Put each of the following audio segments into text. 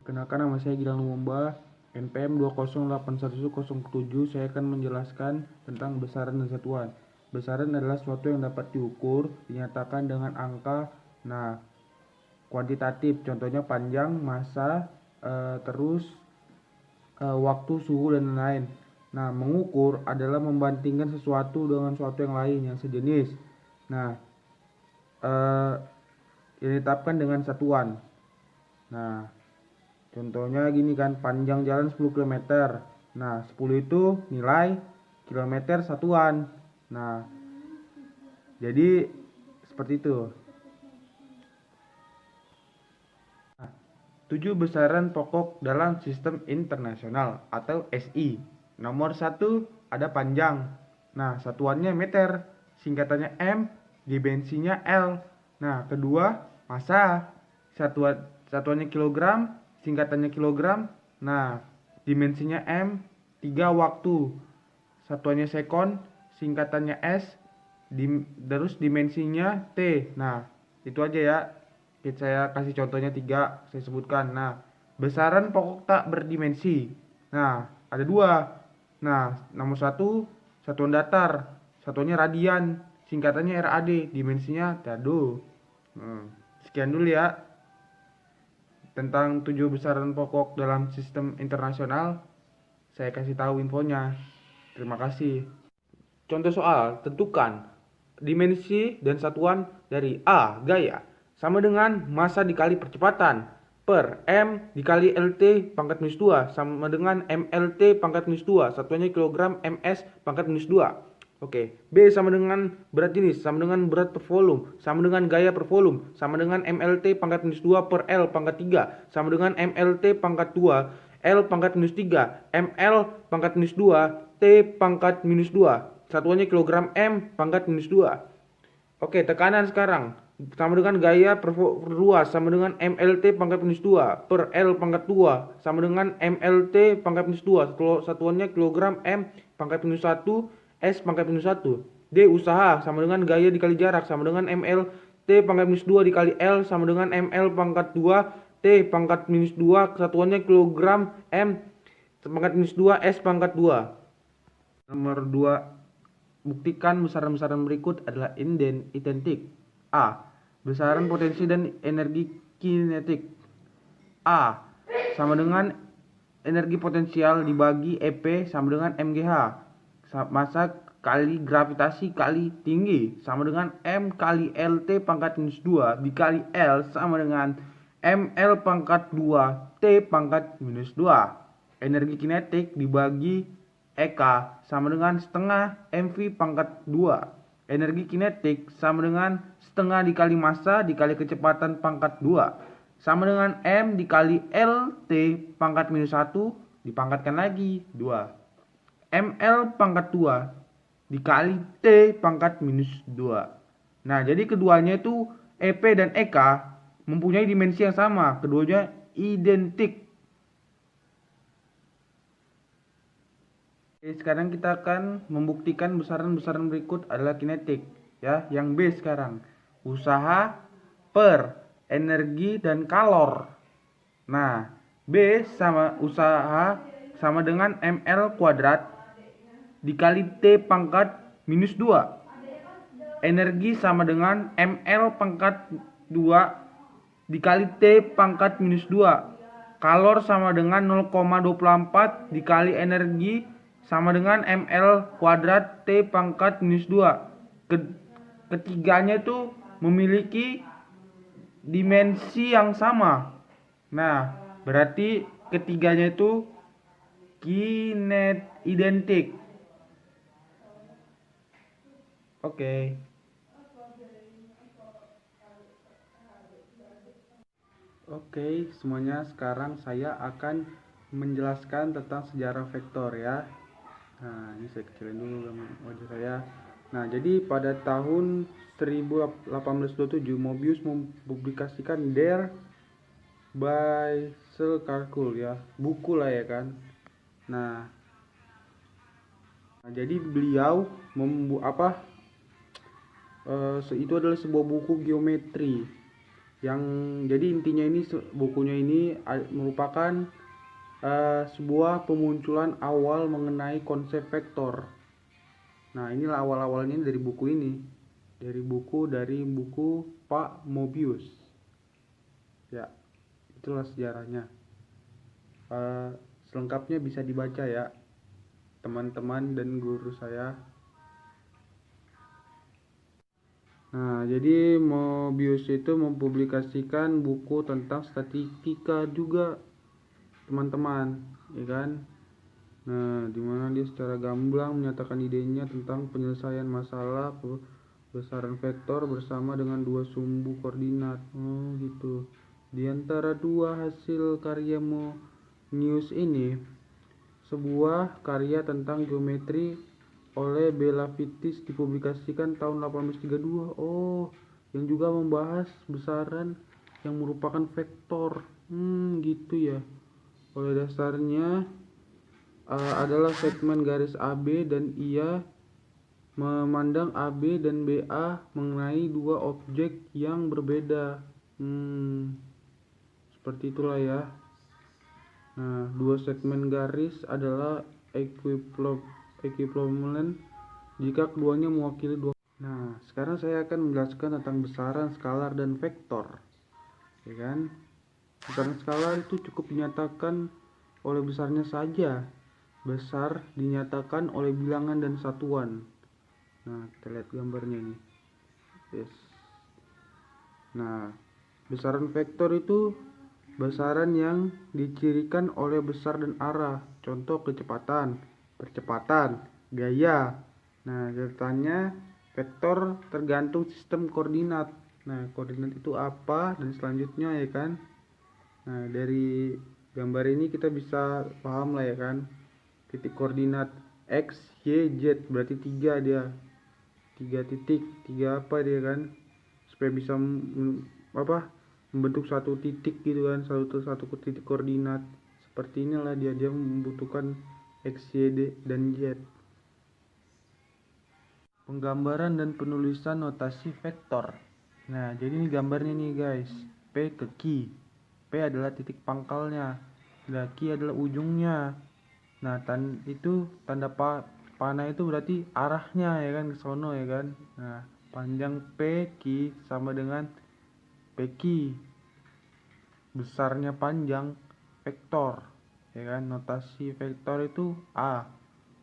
Kenalkan, nama saya Gilang Lumumba, NPM 2081107. Saya akan menjelaskan tentang besaran dan satuan. Besaran adalah sesuatu yang dapat diukur, dinyatakan dengan angka, kuantitatif, contohnya panjang, massa, waktu, suhu, dan lain-lain. Mengukur adalah membandingkan sesuatu dengan sesuatu yang lain yang sejenis. Ditetapkan dengan satuan. Contohnya gini kan, panjang jalan 10 km. 10 itu nilai kilometer satuan. Jadi seperti itu. 7 besaran pokok dalam sistem internasional atau SI. Nomor 1 ada panjang. Satuannya meter, singkatannya M, dimensinya L. Kedua massa, satuannya kilogram, singkatannya kilogram. Dimensinya M. 3 waktu, satuannya sekon, singkatannya S, terus dimensinya T. Itu aja ya. Saya kasih contohnya 3, saya sebutkan. Besaran pokok tak berdimensi. Ada 2. Nomor 1 satuan datar, satuannya radian, singkatannya RAD, dimensinya dado. Sekian dulu ya tentang 7 besaran pokok dalam sistem internasional. Saya kasih tahu infonya. Terima kasih. Contoh soal, tentukan dimensi dan satuan dari A, gaya, sama dengan massa dikali percepatan, per M dikali LT pangkat minus 2, sama dengan MLT pangkat minus 2, satuannya kilogram, MS pangkat minus 2. Oke, B sama dengan berat jenis, sama dengan berat per volume, sama dengan gaya per volume, sama dengan MLT pangkat minus 2 per L pangkat 3, sama dengan MLT pangkat 2, L pangkat minus 3, ML pangkat minus 2, T pangkat minus 2, satuannya kilogram, M pangkat minus 2. Oke, tekanan sekarang, sama dengan gaya per 2, sama dengan MLT pangkat minus 2, per L pangkat 2, sama dengan MLT pangkat minus 2, satuannya kilogram, M pangkat minus 1, S pangkat minus 1. D, usaha, sama dengan gaya dikali jarak, sama dengan ML T pangkat minus 2 dikali L, sama dengan ML pangkat 2 T pangkat minus 2, satuannya kilogram, M pangkat minus 2, S pangkat 2. Nomor 2, buktikan besaran-besaran berikut adalah identik. A, besaran potensi dan energi kinetik. A sama dengan energi potensial dibagi EP sama dengan MGH. Massa kali gravitasi kali tinggi sama dengan M kali LT pangkat minus 2 dikali L sama dengan ML pangkat 2 T pangkat minus 2. Energi kinetik dibagi EK sama dengan setengah MV pangkat 2. Energi kinetik sama dengan setengah dikali massa dikali kecepatan pangkat 2, sama dengan M dikali LT pangkat minus 1 dipangkatkan lagi 2. ML pangkat 2 dikali T pangkat minus 2. Jadi keduanya itu EP dan EK mempunyai dimensi yang sama, keduanya identik. Oke, sekarang kita akan membuktikan besaran-besaran berikut adalah kinetik ya. Yang B sekarang, usaha per energi dan kalor. B sama usaha sama dengan ML kuadrat dikali T pangkat minus 2. Energi sama dengan ML pangkat 2 dikali T pangkat minus 2. Kalor sama dengan 0,24 dikali energi sama dengan ML kuadrat T pangkat minus 2. Ketiganya itu memiliki dimensi yang sama. Berarti ketiganya itu identik. Oke, semuanya, sekarang saya akan menjelaskan tentang sejarah vektor ya. Ini saya kecilin dulu wajah saya. Jadi pada tahun 1827 Mobius mempublikasikan Der Bicycle ya, buku lah ya kan. Jadi beliau itu adalah sebuah buku geometri Yang jadi intinya ini bukunya ini merupakan sebuah pemunculan awal mengenai konsep vektor. Nah, inilah awal-awalnya dari buku ini. Dari buku Pak Mobius. Ya, itulah sejarahnya. Selengkapnya bisa dibaca ya, teman-teman dan guru saya. Nah, jadi Mobius itu mempublikasikan buku tentang statistika juga, teman-teman, ya kan? Nah, dimana dia secara gamblang menyatakan idenya tentang penyelesaian masalah besaran vektor bersama dengan dua sumbu koordinat. Oh, gitu. Di antara dua hasil karya Mobius ini, sebuah karya tentang geometri oleh Belavittis dipublikasikan tahun 1832. Oh, yang juga membahas besaran yang merupakan vektor. Gitu ya. Oleh dasarnya adalah segmen garis AB dan ia memandang AB dan BA mengenai dua objek yang berbeda. Seperti itulah ya. Nah, dua segmen garis adalah equivalent jika keduanya mewakili dua. Nah, sekarang saya akan menjelaskan tentang besaran skalar dan vektor. Ya kan? Besaran skalar itu cukup dinyatakan oleh besarnya saja. Besar dinyatakan oleh bilangan dan satuan. Nah, kita lihat gambarnya ini. Yes. Nah, besaran vektor itu besaran yang dicirikan oleh besar dan arah. Contoh kecepatan, percepatan, gaya. Nah, catatannya vektor tergantung sistem koordinat. Nah, koordinat itu apa dan selanjutnya ya kan. Nah, dari gambar ini kita bisa paham lah ya kan. Titik koordinat X, Y, Z berarti 3 dia. 3 titik, 3 apa dia kan? Supaya bisa membentuk satu titik gitu kan, satu titik koordinat. Seperti inilah dia membutuhkan X, Y, dan Z. Penggambaran dan penulisan notasi vektor. Nah, jadi ini gambarnya nih guys. P ke Q. P adalah titik pangkalnya. Nah, Q adalah ujungnya. Nah, itu tanda panah itu berarti arahnya ya kan, ke sono ya kan. Nah, panjang PQ sama dengan PQ. Besarnya panjang vektor ya kan. Notasi vektor itu A,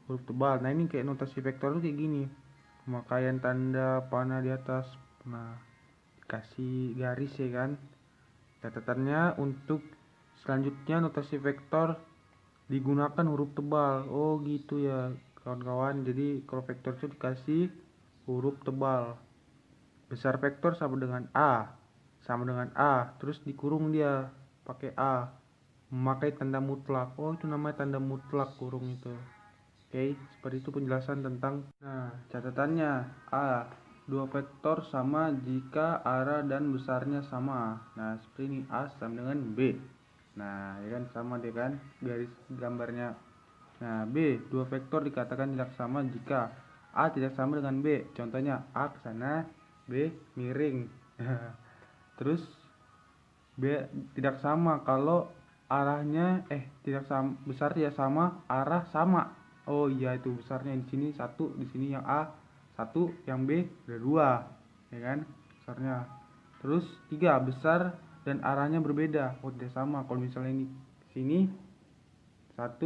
huruf tebal. Nah, ini kayak notasi vektor itu kayak gini. Pemakaian tanda panah di atas. Nah, dikasih garis ya kan. Catatannya untuk selanjutnya notasi vektor digunakan huruf tebal. Oh gitu ya kawan-kawan. Jadi kalau vektor itu dikasih huruf tebal. Besar vektor sama dengan A. Terus dikurung dia pakai A. Memakai tanda mutlak. Oh, itu namanya tanda mutlak kurung itu. Oke, seperti itu penjelasan tentang. Nah, catatannya A. Dua vektor sama jika arah dan besarnya sama. Nah, seperti ini A sama dengan B. Nah, ya kan sama deh kan garis gambarnya. Nah, B, dua vektor dikatakan tidak sama jika A tidak sama dengan B. Contohnya A ke sana, B miring. Terus B tidak sama kalau arahnya tidak sama, besar tidak sama, arah sama. Oh iya, itu besarnya di sini 1, di sini yang A 1, yang B ada 2, ya kan? Besarnya. Terus 3, besar dan arahnya berbeda. Oh, tidak sama. Kalau misalnya ini ke sini 1,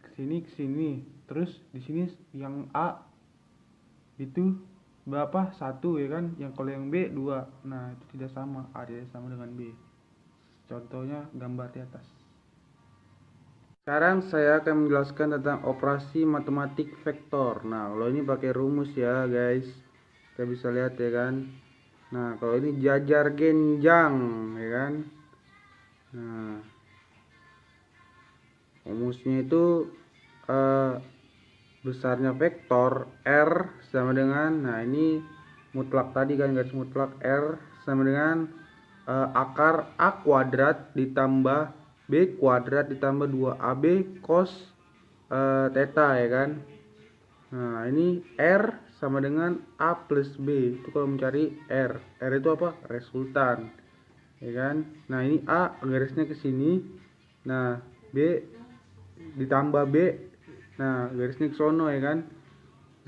ke sini. Terus di sini yang A itu berapa? 1 ya kan? Yang kalau yang B 2. Nah, itu tidak sama. A tidak sama dengan B. Contohnya gambar di atas. Sekarang saya akan menjelaskan tentang operasi matematik vektor. Nah, kalau ini pakai rumus ya, guys. Kita bisa lihat ya kan. Nah, kalau ini jajar genjang ya kan. Nah, rumusnya itu besarnya vektor R sama dengan, nah ini mutlak tadi kan, garis mutlak R sama dengan akar A kuadrat ditambah B kuadrat ditambah 2AB cos theta ya kan. Nah, ini R sama dengan A plus B. Itu kalau mencari R. R itu apa? Resultan. ya kan. Nah, ini A garisnya ke sini. Nah, B ditambah B. Nah, garisnya ke sono, ya kan.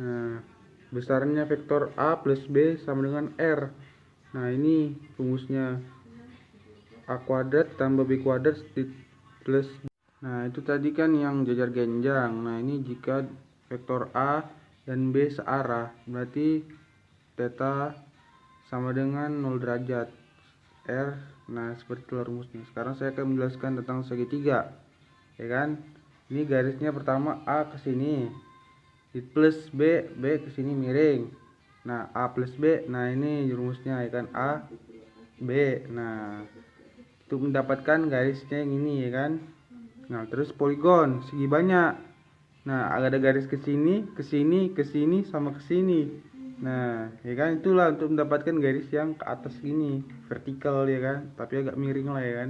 Nah, besarnya vektor A plus B sama dengan R. Nah, ini rumusnya A kuadrat tambah B kuadrat plus. Nah, itu tadi kan yang jajar genjang. Nah, ini jika vektor A dan B searah, berarti theta sama dengan 0 derajat R. Nah, seperti itulah rumusnya. Sekarang saya akan menjelaskan tentang segitiga, ya kan. Ini garisnya pertama A ke sini, plus B, B ke sini miring. Nah, A plus B. Nah, ini rumusnya, ya kan, A B. Nah, untuk mendapatkan garisnya yang ini, ya kan. Nah, terus poligon segi banyak. Nah, ada garis ke sini, ke sini, ke sini, sama ke sini. Nah, ya kan, itulah untuk mendapatkan garis yang ke atas gini, vertikal, ya kan, tapi agak miring lah, ya kan.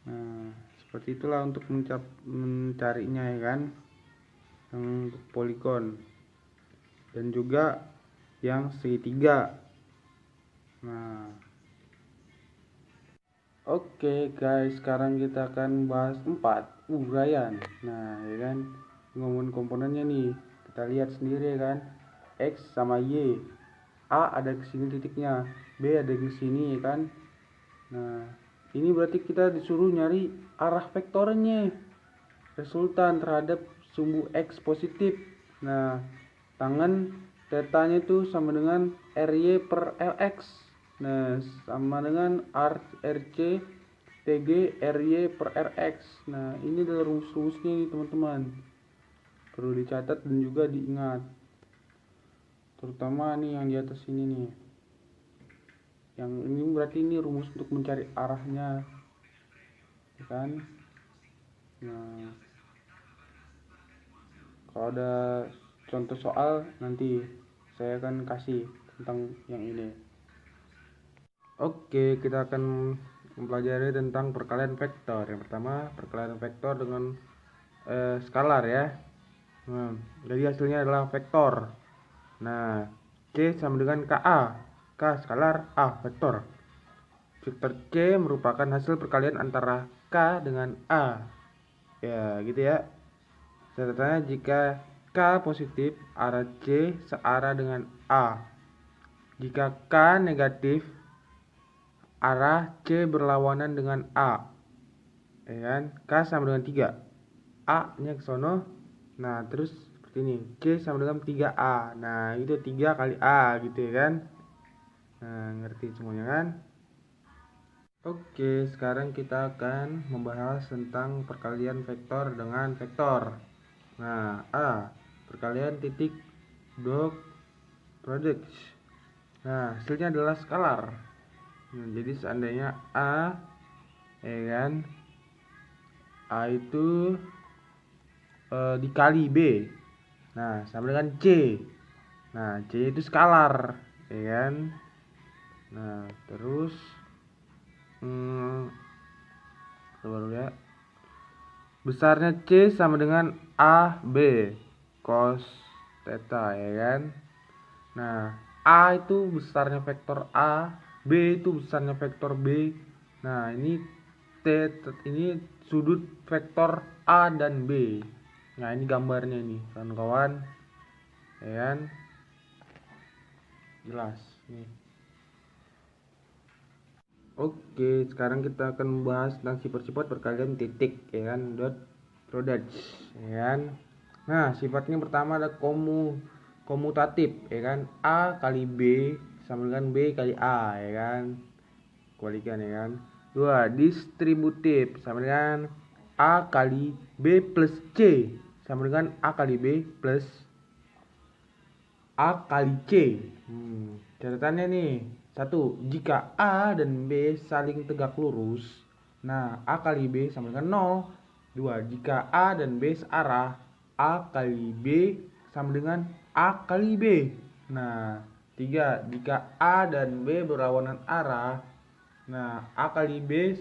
Nah, seperti itulah untuk mencarinya, ya kan, yang poligon dan juga yang segitiga. Nah, oke guys, sekarang kita akan bahas 4 uraian. Nah, ya kan, ngomongin komponennya nih, kita lihat sendiri, ya kan, X sama Y. A ada ke sini titiknya, B ada ke sini, ya kan. Nah, ini berarti kita disuruh nyari arah vektornya, resultan terhadap sumbu X positif. Nah, tangan tetanya itu sama dengan RY per LX. Nah, sama dengan RC TG RY per RX. Nah, ini adalah rumus-rumusnya nih teman-teman, perlu dicatat dan juga diingat, terutama nih yang di atas ini nih. Yang ini berarti ini rumus untuk mencari arahnya, ya kan. Nah, kalau ada contoh soal nanti saya akan kasih tentang yang ini. Oke, kita akan mempelajari tentang perkalian vektor. Yang pertama, perkalian vektor dengan skalar, ya. Jadi hasilnya adalah vektor. Nah, C sama dengan KA. K skalar, A vektor. Vektor C merupakan hasil perkalian antara K dengan A. Ya, gitu ya. Catatannya, jika K positif, arah C searah dengan A. Jika K negatif, arah C berlawanan dengan A, ya kan. K sama dengan 3, A nya ke sono. Nah, terus seperti ini, C sama dengan 3A. Nah, itu 3 kali A, gitu, ya kan. Nah, ngerti semuanya kan. Oke, sekarang kita akan membahas tentang perkalian vektor dengan vektor. Nah, A, perkalian titik dot product. Nah, hasilnya adalah skalar. Nah, jadi seandainya A, ya kan, A itu dikali B, nah sama dengan C. Nah, C itu skalar, ya kan. Nah, terus baru ya, besarnya C sama dengan A B cos theta, ya kan. Nah, A itu besarnya vektor A, B itu besarnya vektor B. Nah, ini ini sudut vektor A dan B. Nah, ini gambarnya nih, kawan-kawan, ya kan. Jelas nih. Oke, sekarang kita akan membahas tentang sifat-sifat perkalian titik, ya kan, dot product, ya kan. Nah, sifatnya pertama ada komutatif, ya kan. A kali B sama dengan B kali A, ya kan. Kebalikan, ya kan. Dua, distributif sama dengan A kali B plus C sama dengan A kali B plus A kali C. Catatannya nih, satu, jika A dan B saling tegak lurus, nah A kali B sama dengan 0. Dua, jika A dan B searah, A kali B sama dengan A kali B. Nah, tiga, jika A dan B berlawanan arah, nah A kali B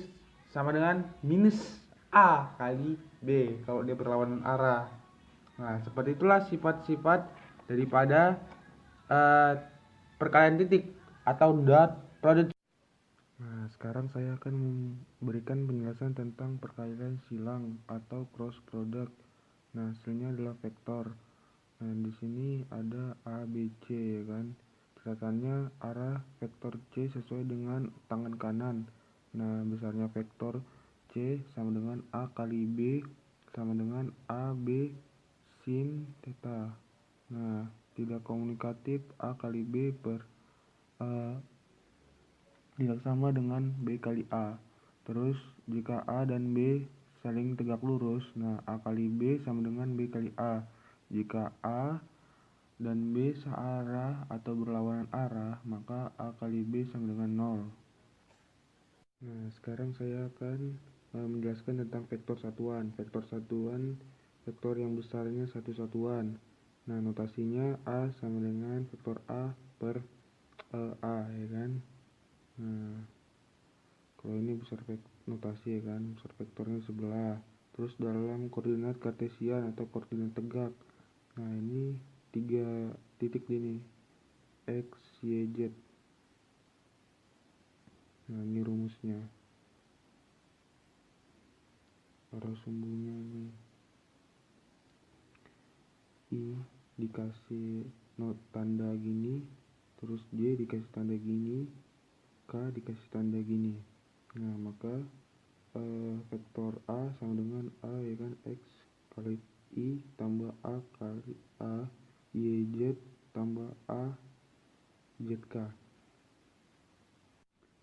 sama dengan minus A kali B kalau dia berlawanan arah. Nah, seperti itulah sifat-sifat daripada perkalian titik atau dot product. Nah, sekarang saya akan memberikan penjelasan tentang perkalian silang atau cross product. Nah, hasilnya adalah vektor. Nah, di sini ada A, B, C ya kan. Kelihatannya arah vektor C sesuai dengan tangan kanan. Nah, besarnya vektor C sama dengan A kali B sama dengan A, B, sin theta. Nah, tidak komunikatif A kali B tidak sama dengan B kali A. Terus, jika A dan B saling tegak lurus, nah A kali B sama dengan B kali A. Jika A dan B searah atau berlawanan arah, maka A kali B sama dengan 0. Nah, sekarang saya akan menjelaskan tentang vektor satuan. Vektor satuan, vektor yang besarnya satu satuan. Nah, notasinya A sama dengan vektor A per A, ya kan? Nah, kalau ini besar notasi ya kan, besar vektornya sebelah. Terus dalam koordinat kartesian atau koordinat tegak. Nah, ini 3 titik ini, X, Y, Z. Nah, ini rumusnya. Arah sumbunya ini. I dikasih tanda gini, terus J dikasih tanda gini, K dikasih tanda gini. Nah, maka vektor A sama dengan A ya kan, X kali I tambah A kali A Y Z tambah A ZK.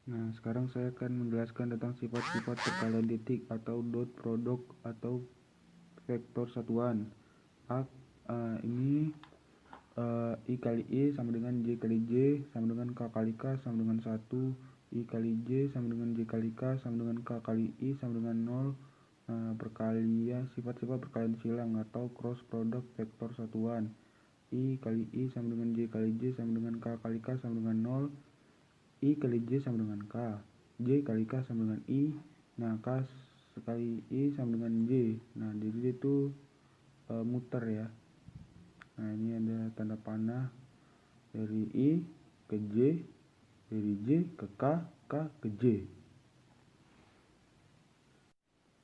Nah, sekarang saya akan menjelaskan tentang sifat-sifat perkalian titik atau dot product atau vektor satuan. Ini I kali I sama dengan J kali J sama dengan K kali K sama dengan 1. I kali J sama dengan J kali K sama dengan K kali I sama dengan 0. Perkalian sifat-sifat perkalian silang atau cross product vektor satuan. I kali I sama dengan J kali J sama dengan K kali K sama dengan 0. I kali J sama dengan K, J kali K sama dengan I. Nah, K sekali I sama dengan J. Nah, jadi itu muter ya. Nah, ini ada tanda panah dari I ke J, dari J ke K ke J.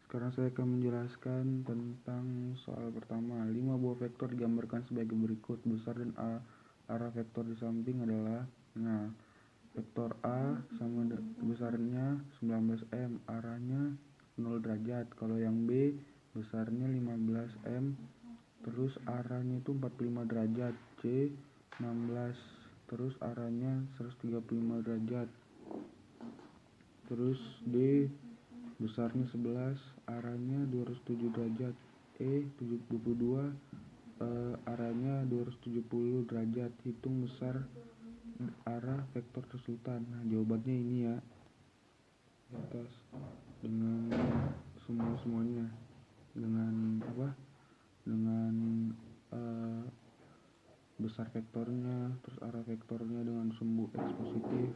Sekarang saya akan menjelaskan tentang soal pertama. 5 buah vektor digambarkan sebagai berikut. Besar dan arah vektor di samping adalah, nah, vektor A sama besarnya 19 m, arahnya 0 derajat. Kalau yang B besarnya 15 m, terus arahnya itu 45 derajat. C 16, terus arahnya 135 derajat. Terus D besarnya 11, arahnya 207 derajat. E 22, arahnya 270 derajat. Hitung besar arah vektor resultan. Nah, jawabannya ini ya, di atas dengan semuanya dengan apa, dengan besar vektornya, terus arah vektornya dengan sumbu X positif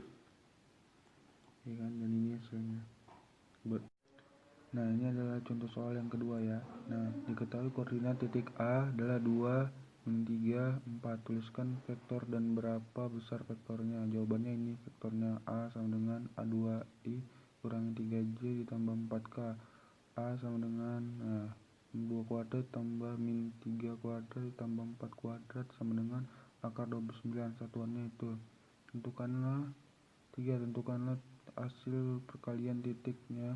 ya kan, dan ini hasilnya. Nah, ini adalah contoh soal yang kedua ya. Nah, diketahui koordinat titik A adalah 2, 3, 4. Tuliskan vektor dan berapa besar vektornya. Jawabannya ini, vektornya A sama dengan A2I kurangi 3J ditambah 4K. A sama dengan 2 kuadrat tambah min 3 kuadrat ditambah 4 kuadrat sama dengan akar 29. Satuannya itu. Tentukanlah hasil perkalian titiknya.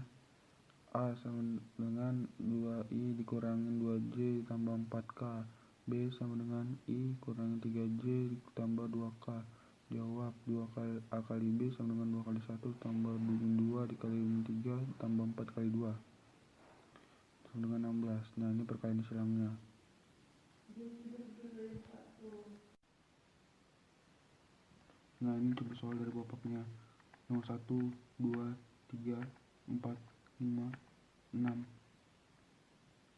A sama dengan 2I dikurangi 2J ditambah 4K. B sama dengan I kurangi 3J ditambah 2K. Jawab, 2 kali A kali B sama dengan 2 kali 1 tambah min 2 dikali min 3 tambah 4 kali 2 sama dengan 16. Nah, ini perkalian silangnya. Nah, ini contoh soal dari bapaknya. Nomor 1, 2, 3, 4, 5, 6.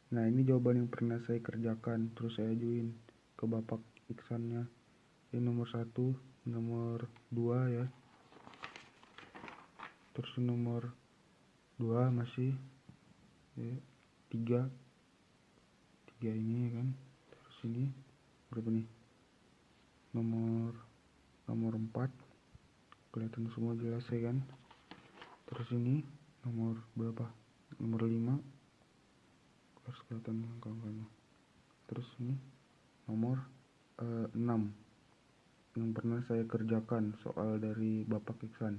Nah, ini jawaban yang pernah saya kerjakan, terus saya ajuin ke bapak Iksannya. Ini nomor 1, nomor 2 ya. Terus nomor 2 masih ya, 3 ini kan. Terus ini berapa nih? Nomor 4. Kelihatan semua jelas ya kan. Terus ini nomor berapa? Nomor 5. Harus kelihatan angka-angkanya. Terus ini nomor 6 yang pernah saya kerjakan, soal dari Bapak Iksan.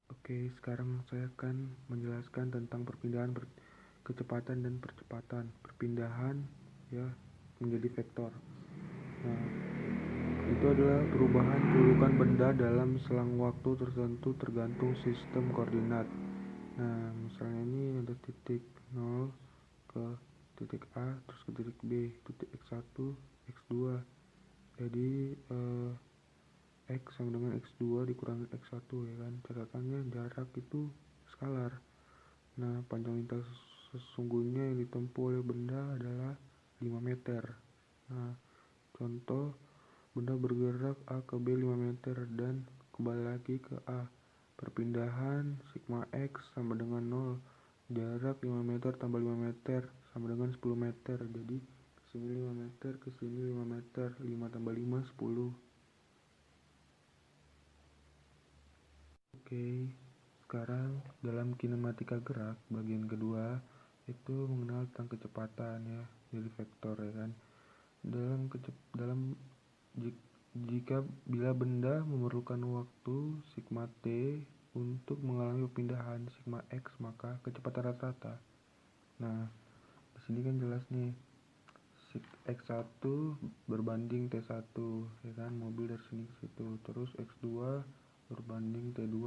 Oke, sekarang saya akan menjelaskan tentang perpindahan kecepatan dan percepatan. Perpindahan ya menjadi vektor. Nah, itu adalah perubahan kedudukan benda dalam selang waktu tertentu tergantung sistem koordinat. Nah, misalnya ini ada titik 0 ke titik A, terus ke titik B, titik X1, X2. Jadi X sama dengan X2 dikurangi X1 ya kan. Catatannya jarak itu skalar. Nah, panjang lintas sesungguhnya yang ditempuh oleh benda adalah 5 meter. Nah, contoh benda bergerak A ke B 5 meter dan kembali lagi ke A. Perpindahan sigma X sama dengan 0. Jarak 5 meter tambah 5 meter sama dengan 10 meter. Jadi kesini 5 meter, kesini 5 meter. 5 tambah 5, 10. Oke, sekarang dalam kinematika gerak bagian kedua itu mengenal tentang kecepatan ya, jadi vektor ya kan. Jika bila benda memerlukan waktu sigma t untuk mengalami perpindahan sigma x, maka kecepatan rata-rata. Nah, di sini kan jelas nih, x1 berbanding t1 ya kan, mobil dari sini ke situ. Terus x2 berbanding t2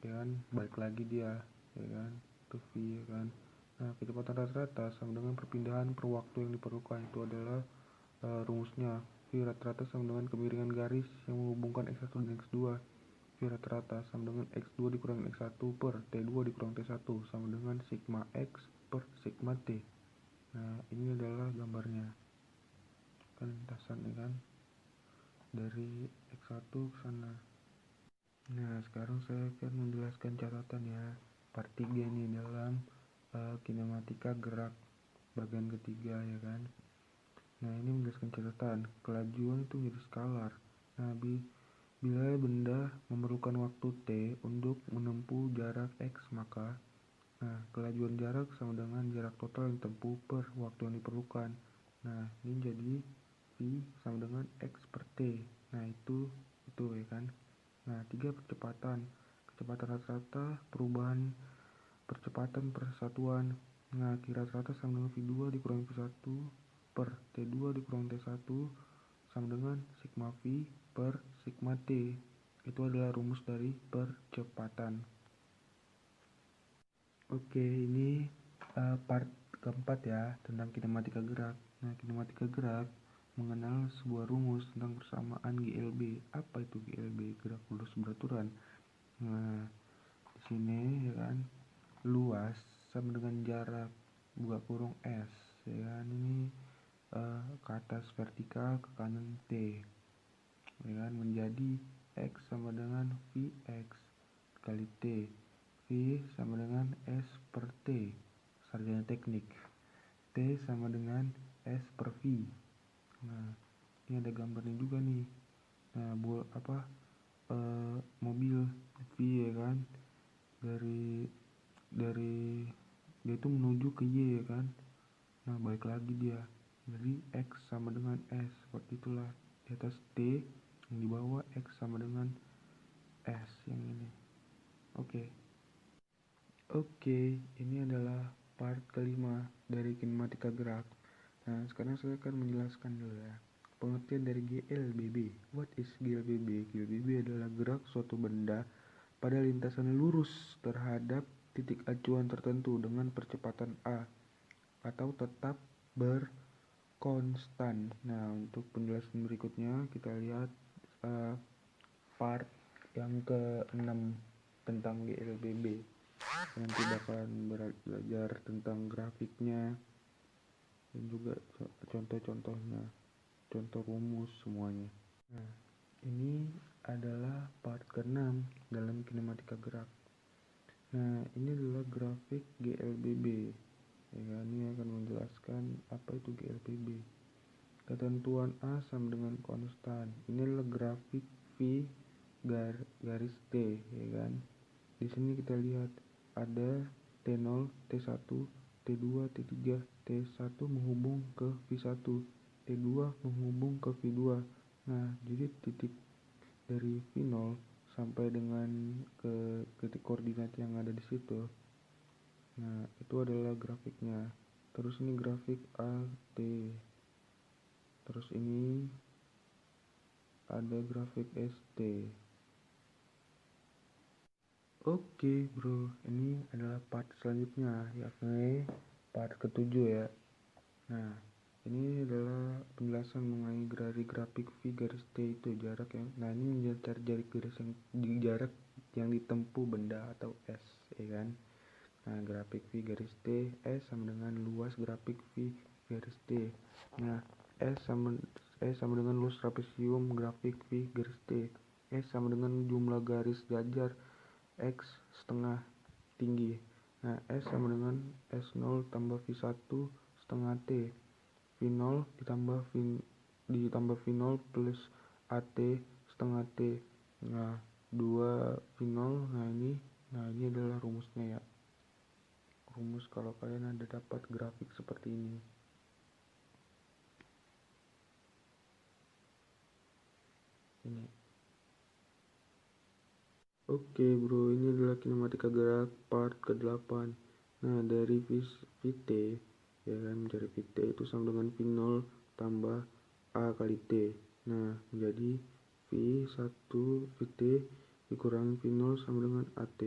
ya kan, balik lagi dia ya kan, itu v ya kan. Nah, kecepatan rata-rata sama dengan perpindahan per waktu yang diperlukan. Itu adalah rumusnya. V rata-rata sama dengan kemiringan garis yang menghubungkan x1 dan x2. V rata-rata sama dengan x2 dikurangi x1 per t2 dikurangi t1 sama dengan sigma x per sigma t. Nah, ini adalah gambarnya kan, lintasan ya kan, dari x1 ke sana. Nah, sekarang saya akan menjelaskan catatan ya, part 3 nih dalam kinematika gerak bagian ketiga ya kan. Nah, ini menjelaskan catatan kelajuan itu menjadi skalar. Nah, bila benda memerlukan waktu t untuk menempuh jarak x, maka kelajuan jarak sama dengan jarak total yang ditempuh per waktu yang diperlukan. Nah, ini jadi v sama dengan x per t. Nah, itu ya kan. Nah, 3 percepatan. Kecepatan rata-rata, perubahan percepatan persatuan. Nah, kira rata-rata sama dengan v2 dikurangi v1 per t2 dikurangi t1 sama dengan sigma v per sigma t. Itu adalah rumus dari percepatan. Oke, ini part keempat ya, tentang kinematika gerak. Nah, kinematika gerak mengenal sebuah rumus tentang persamaan GLB. Apa itu GLB? Gerak lurus beraturan. Nah, di sini ya kan, luas sama dengan jarak buka kurung S ya kan, ini ke atas vertikal, ke kanan T ya kan, menjadi X sama dengan Vx kali T. V sama dengan S per T, sarjana teknik. T sama dengan S per V. Nah, ini ada gambarnya juga nih. Nah, mobil V ya kan, dari dia itu menuju ke Y ya kan. Nah, balik lagi dia, jadi X sama dengan S, seperti itulah. Di atas T, yang di bawah X sama dengan S yang ini. Oke, ini adalah part kelima dari kinematika gerak. Nah, sekarang saya akan menjelaskan dulu ya pengertian dari GLBB. What is GLBB? GLBB adalah gerak suatu benda pada lintasan lurus terhadap titik acuan tertentu dengan percepatan A atau tetap berkonstan. Nah, untuk penjelasan berikutnya kita lihat part yang ke-6 tentang GLBB. Nanti bakalan belajar tentang grafiknya dan juga contoh-contohnya, contoh rumus semuanya. Nah, ini adalah part ke-6 dalam kinematika gerak. Nah, ini adalah grafik GLBB ya kan. Ini akan menjelaskan apa itu GLBB. Ketentuan A sama dengan konstan. Ini adalah grafik V garis T, ya kan. Di sini kita lihat ada T0, T1, T2, T3, T1 menghubung ke V1, T2 menghubung ke V2. Nah, jadi titik dari V0 sampai dengan ke titik koordinat yang ada di situ. Nah, itu adalah grafiknya. Terus ini grafik AT. Terus ini ada grafik ST. Oke bro, ini adalah part selanjutnya, yakni part ketujuh ya. Nah, ini adalah penjelasan mengenai dari grafik V garis T itu jarak yang. Nah, ini mencari garis yang di jarak yang ditempuh benda atau S, ya kan. Nah, grafik V garis T, S sama dengan luas grafik V garis T. Nah, S sama dengan luas trapesium grafik V garis T. S sama dengan jumlah garis jajar X setengah tinggi. Nah, S sama dengan S0 tambah V1 setengah T. V0 ditambah V0 plus AT setengah T. Nah, 2 V0. Nah ini adalah rumusnya ya. Rumus kalau kalian ada dapat grafik seperti ini. Ini. Oke bro, ini adalah kinematika gerak part ke-8. Nah, dari VT, ya kan, dari VT itu sama dengan V0 tambah A kali T. Nah, menjadi V1 VT dikurangi V0 sama dengan AT.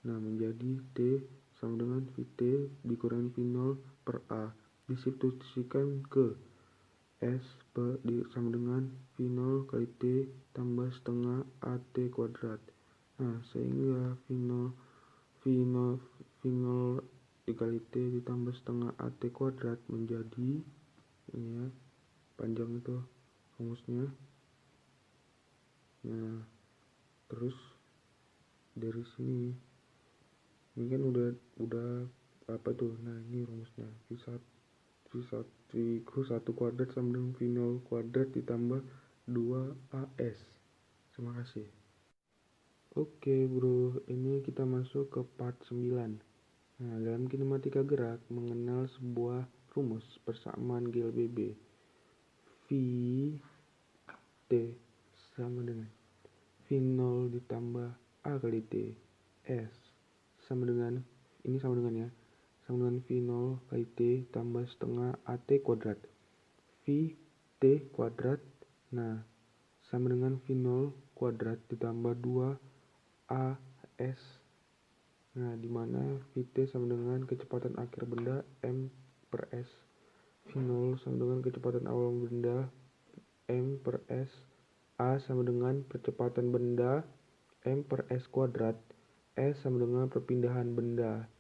Nah, menjadi T sama dengan VT dikurangi V0 per A. Disubstitusikan ke S sama dengan V0 kali T tambah setengah AT kuadrat. Nah, sehingga V0 dikali T ditambah setengah AT kuadrat menjadi ini ya, panjang itu rumusnya. Nah, terus dari sini ini kan udah apa tuh. Nah, ini rumusnya V1 kuadrat sama dengan V0 kuadrat ditambah 2AS. Terima kasih. Oke bro, ini kita masuk ke part 9. Nah, dalam kinematika gerak mengenal sebuah rumus persamaan GLBB. V T sama dengan V0 ditambah A kali T. S sama dengan, ini sama dengan ya, sama dengan V0 kali T tambah setengah AT kuadrat. V T kuadrat, nah, sama dengan V0 kuadrat ditambah 2 AS. Nah, dimana Vt sama dengan kecepatan akhir benda M per S. V0 sama dengan kecepatan awal benda M per S. A sama dengan percepatan benda M per S kuadrat. S sama dengan perpindahan benda,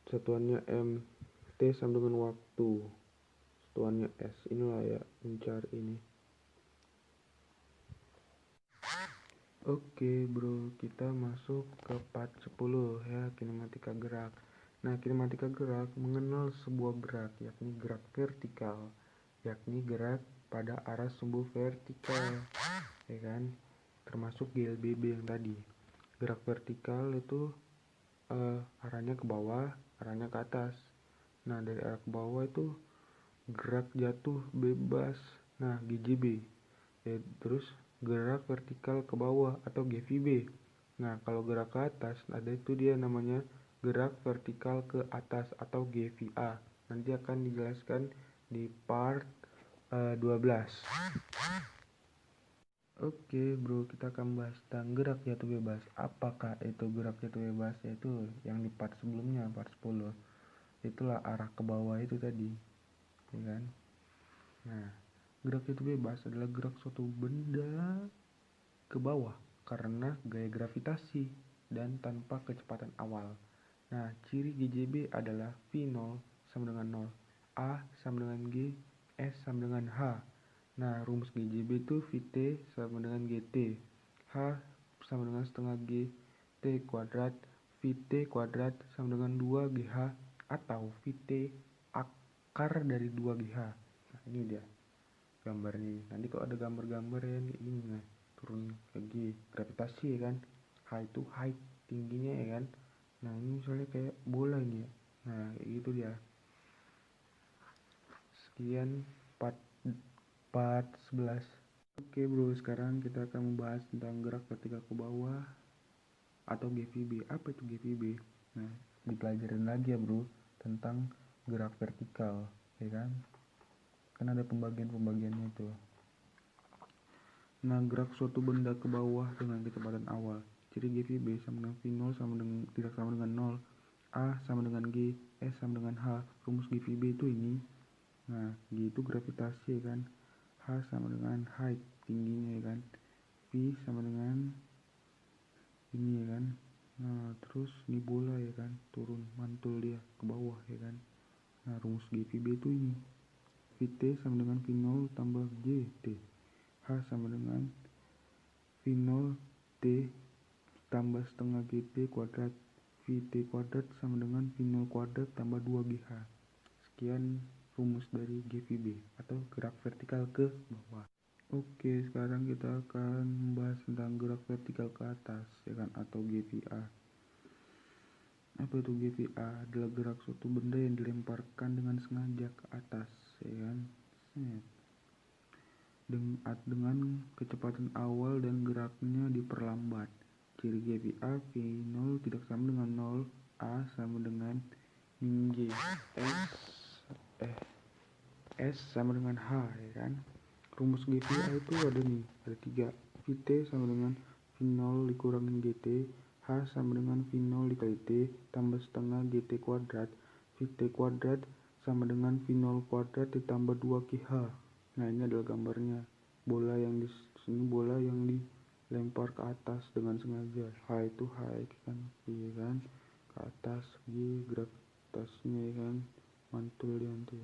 satuannya M. T sama dengan waktu, satuannya S. Inilah ya, mencari ini. Oke bro, kita masuk ke part 10 ya, kinematika gerak. Nah, kinematika gerak mengenal sebuah gerak, yakni gerak vertikal, yakni gerak pada arah sumbu vertikal, ya kan, termasuk GLBB yang tadi. Gerak vertikal itu arahnya ke bawah, arahnya ke atas. Nah, dari arah ke bawah itu gerak jatuh bebas, nah GJB ya. Terus gerak vertikal ke bawah atau GVB. Nah, kalau gerak ke atas ada itu dia namanya gerak vertikal ke atas atau GVA. Nanti akan dijelaskan di part 12. Oke bro, kita akan bahas tentang gerak jatuh bebas. Apakah itu gerak jatuh bebas? Yaitu yang di part sebelumnya, part 10. Itulah arah ke bawah itu tadi, ya kan. Nah, gerak jatuh bebas adalah gerak suatu benda ke bawah karena gaya gravitasi dan tanpa kecepatan awal. Nah, ciri GJB adalah V0 sama dengan 0, A sama dengan G, S sama dengan H. Nah, rumus GJB itu Vt sama dengan Gt, H sama dengan setengah G T kuadrat, Vt kuadrat sama dengan 2GH atau Vt akar dari 2GH. Nah, ini dia gambarnya. Nanti kalau ada gambar-gambar ya ini, nah turun lagi, gravitasi ya kan. H itu height, tingginya ya kan. Nah ini misalnya kayak bola ini ya, nah kayak gitu dia. Sekian part 11. Oke bro, sekarang kita akan membahas tentang gerak vertikal ke bawah atau GVB. Apa itu GVB? Nah, dipelajarin lagi ya bro tentang gerak vertikal, ya kan? Kan ada pembagian-pembagiannya itu. Nah, gerak suatu benda ke bawah dengan kecepatan awal. Jadi GVB sama dengan V0 tidak sama dengan 0. A sama dengan G, S sama dengan H. Rumus GVB itu ini. Nah, G itu gravitasi ya kan. H sama dengan height, tingginya ya kan. V sama dengan ini ya kan. Nah, terus ini bola ya kan, turun, mantul dia ke bawah ya kan. Nah, rumus GVB itu ini. VT sama dengan V0 tambah GT. H sama dengan V0 T tambah setengah GT kuadrat. VT kuadrat sama dengan V0 kuadrat tambah 2GH. Sekian rumus dari GVB atau gerak vertikal ke bawah. Oke, sekarang kita akan membahas tentang gerak vertikal ke atas ya kan, atau GVA. Apa itu GVA? Adalah gerak suatu benda yang dilemparkan dengan sengaja ke atas ya kan. Dengan kecepatan awal dan geraknya diperlambat. Ciri GVA, V0 tidak sama dengan 0, A sama dengan G, S sama dengan H ya kan. Rumus GVA itu ada nih, ada 3. VT sama dengan V0 dikurangin GT, H sama dengan V0 dikali T tambah setengah GT kuadrat. VT kuadrat sama dengan V0 kuadrat ditambah 2GH. Nah, ini adalah gambarnya. Bola yang di sini bola yang dilempar ke atas dengan sengaja. H itu high kan, iya kan, ke atas. G gravitasinya ya kan, mantul dia nanti.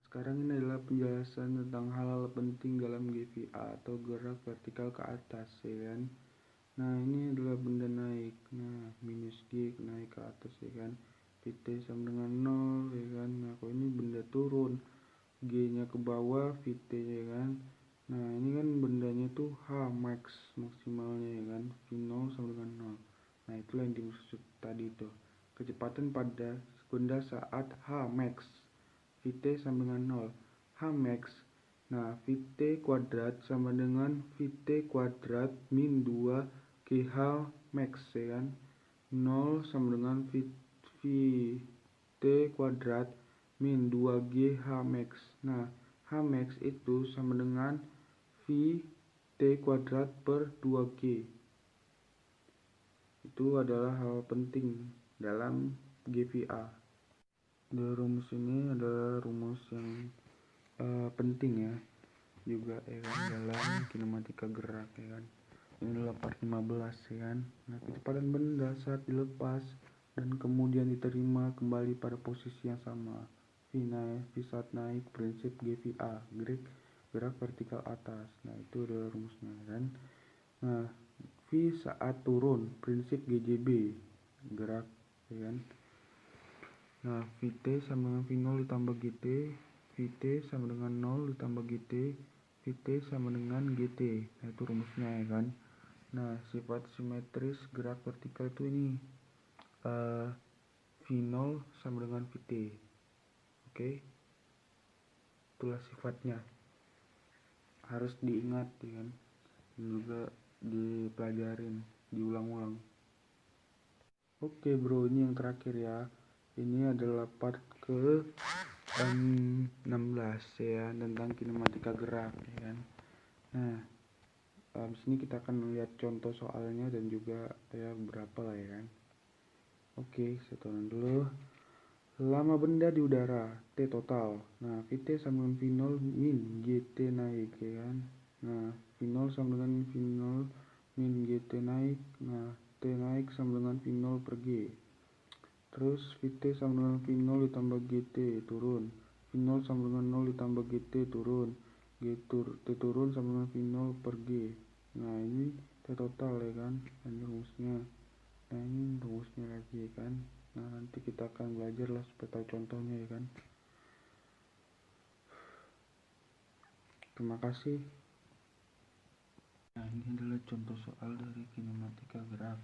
Sekarang ini adalah penjelasan tentang hal-hal penting dalam GVA atau gerak vertikal ke atas ya kan. Nah, ini adalah benda naik. Nah, minus G naik ke atas ya kan. VT sama dengan 0 ya kan. Nah, kalau ini benda turun, G nya ke bawah, VT ya kan. Nah, ini kan bendanya tuh H max, maksimalnya ya kan. V0 sama dengan 0. Nah, itulah yang dimaksud tadi tuh. Kecepatan pada benda saat H max. VT sama dengan 0. H max. Nah, VT kuadrat sama dengan VT kuadrat min 2 GH max ya kan. 0 sama dengan VT kuadrat min 2GH max. Nah, H max itu sama dengan VT kuadrat per 2G. Itu adalah hal penting dalam GVA. Rumus ini adalah rumus yang penting ya juga ya kan, dalam kinematika gerak ya kan. Ini adalah part 15 ya kan. Nah, kecepatan benda saat dilepas dan kemudian diterima kembali pada posisi yang sama. V saat naik, prinsip GVA, gerak vertikal atas. Nah, itu adalah rumusnya kan. Nah, V saat turun, prinsip GJB, gerak ya kan. Nah, VT sama dengan V0 ditambah GT, VT sama dengan 0 ditambah GT, VT sama dengan GT. Nah, itu rumusnya ya kan. Nah, sifat simetris gerak vertikal itu ini V0 sama dengan VT. Oke. Itulah sifatnya. Harus diingat ya kan. Juga dipelajarin, diulang-ulang. Oke bro, ini yang terakhir ya. Ini adalah part ke 16 ya, tentang kinematika gerak ya kan. Nah, habis ini kita akan lihat contoh soalnya dan juga ya berapa lah ya kan. Oke, saya turun dulu. Lama benda di udara, T total. Nah, VT sama dengan V0 min GT naik ya kan. Nah, V0 sama dengan V0 min GT naik. Nah, T naik sama dengan V0 per G. Terus VT sama dengan V0 ditambah GT turun. V0 sama dengan 0 ditambah GT turun. T turun sama dengan V0 per G. Nah, ini T total ya kan. Ini rumusnya. Nah, ini rumusnya lagi ya kan. Nah, nanti kita akan belajar lah supaya tahu contohnya ya kan. Terima kasih. Nah, ini adalah contoh soal dari kinematika gerak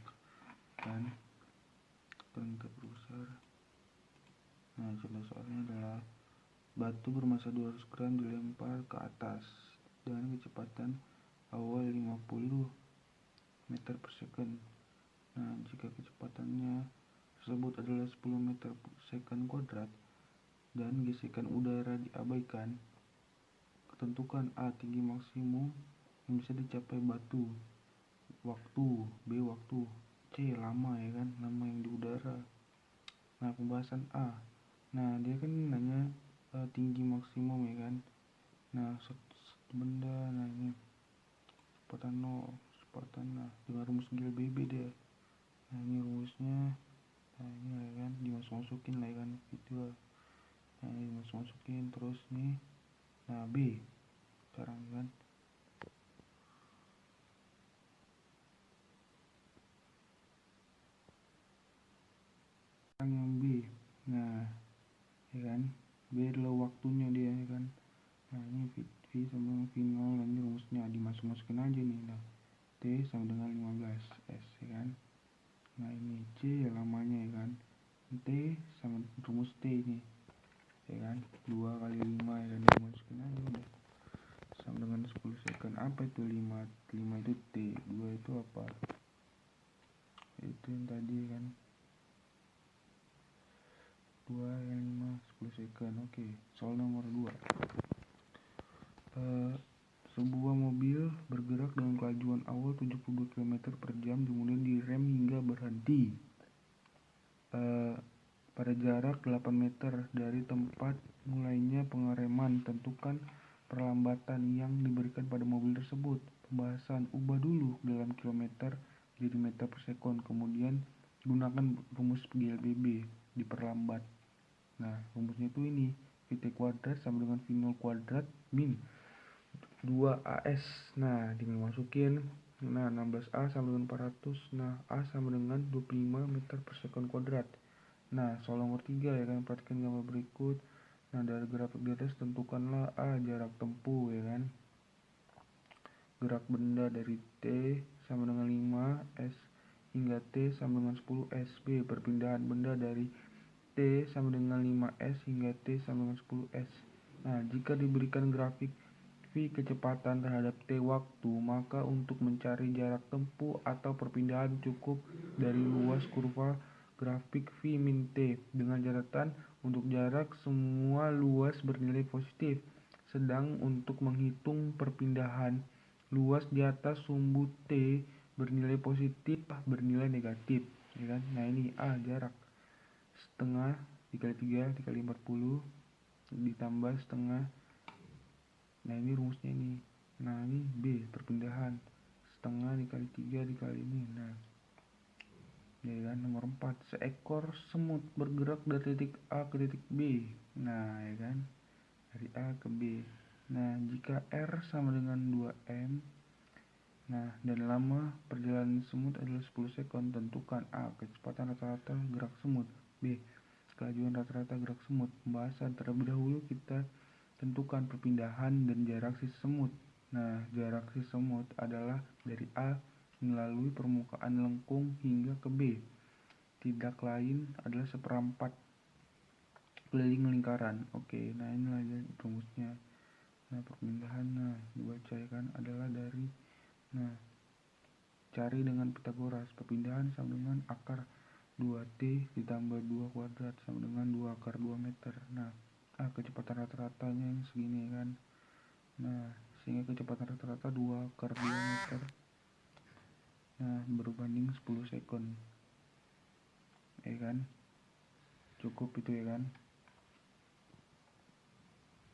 kan, perintah besar. Nah, contoh soalnya adalah batu bermasa 200 gram dilempar ke atas dengan kecepatan awal 50 meter per second. Nah, jika kecepatannya tersebut adalah 10 meter per second kuadrat dan gesekan udara diabaikan, tentukan A tinggi maksimum yang bisa dicapai batu, waktu, B waktu, C lama ya kan, lama yang di udara. Nah, pembahasan A. Nah, dia kan nanya tinggi maksimum ya kan. Nah, satu benda, nah ini kecepatan 0, kecepatan, nah dengan rumus GLBB dia. Nah, ini rumusnya. Nah, ini ya kan, dimasukin lah ya kan, gitu. Nah, ini dimasukin terus nih. Nah, B sekarang kan. Sekarang yang B. Nah, ya kan, B adalah waktunya dia ya kan. Nah, ini V sama V0, nah ini rumusnya dimasukin aja nih. Nah, T sama dengan 15 S ya kan. Nah, ini C ya lamanya ya kan. T sama rumus T ini ya kan, 2 kali 5 ya kan, dimasukin aja udah sama dengan 10 second. Apa itu 5 itu T, 2 itu apa, itu yang tadi kan, 2 yang 5 10 second. Oke, soal nomor 2. Sebuah mobil bergerak dengan kelajuan awal 72 km per jam, kemudian direm hingga berhenti pada jarak 8 meter dari tempat mulainya pengereman. Tentukan perlambatan yang diberikan pada mobil tersebut. Pembahasan, ubah dulu dalam kilometer jadi meter per sekon, kemudian gunakan rumus GLBB diperlambat. Nah, rumusnya itu ini, VT kuadrat sama dengan V0 kuadrat min 2AS. Nah, dimasukin. Nah, 16A sama dengan 400. Nah, A sama dengan 25 meter per sekon kuadrat. Nah, soal nomor 3 ya kan, perhatikan gambar berikut. Nah, dari grafik di atas tentukanlah A jarak tempuh ya kan. Gerak benda dari T sama dengan 5 S hingga T sama dengan 10 S. B, perpindahan benda dari T sama dengan 5 S hingga T sama dengan 10 S. Nah, jika diberikan grafik V kecepatan terhadap T waktu, maka untuk mencari jarak tempuh atau perpindahan cukup dari luas kurva grafik V min T dengan catatan untuk jarak semua luas bernilai positif, sedang untuk menghitung perpindahan luas di atas sumbu T bernilai positif bernilai negatif ya kan. Nah, ini A jarak setengah dikali 3 dikali 40 ditambah setengah. Nah, ini rumusnya ini. Nah, ini B perpindahan setengah dikali 3 dikali ini. Nah, ya kan, nomor 4, seekor semut bergerak dari titik A ke titik B. Nah, ya kan, dari A ke B. Nah, jika R sama dengan 2M, nah, dan lama perjalanan semut adalah 10 sekon, tentukan A kecepatan rata-rata gerak semut, B kelajuan rata-rata gerak semut. Pembahasan, terlebih dahulu kita tentukan perpindahan dan jarak si semut. Nah, jarak si semut adalah dari A melalui permukaan lengkung hingga ke B, tidak lain adalah seperempat keliling lingkaran. Oke, nah ini lagi rumusnya. Nah, perpindahan, nah dibaca ya kan, adalah dari, nah cari dengan Pitagoras. Perpindahan sama dengan akar 2T ditambah 2 kuadrat sama dengan 2 akar 2 meter. Nah, kecepatan rata-ratanya ini segini kan. Nah, sehingga kecepatan rata-rata 2 akar 2 meter. Nah, berbanding 10 sekon. Ya kan? Cukup itu ya kan?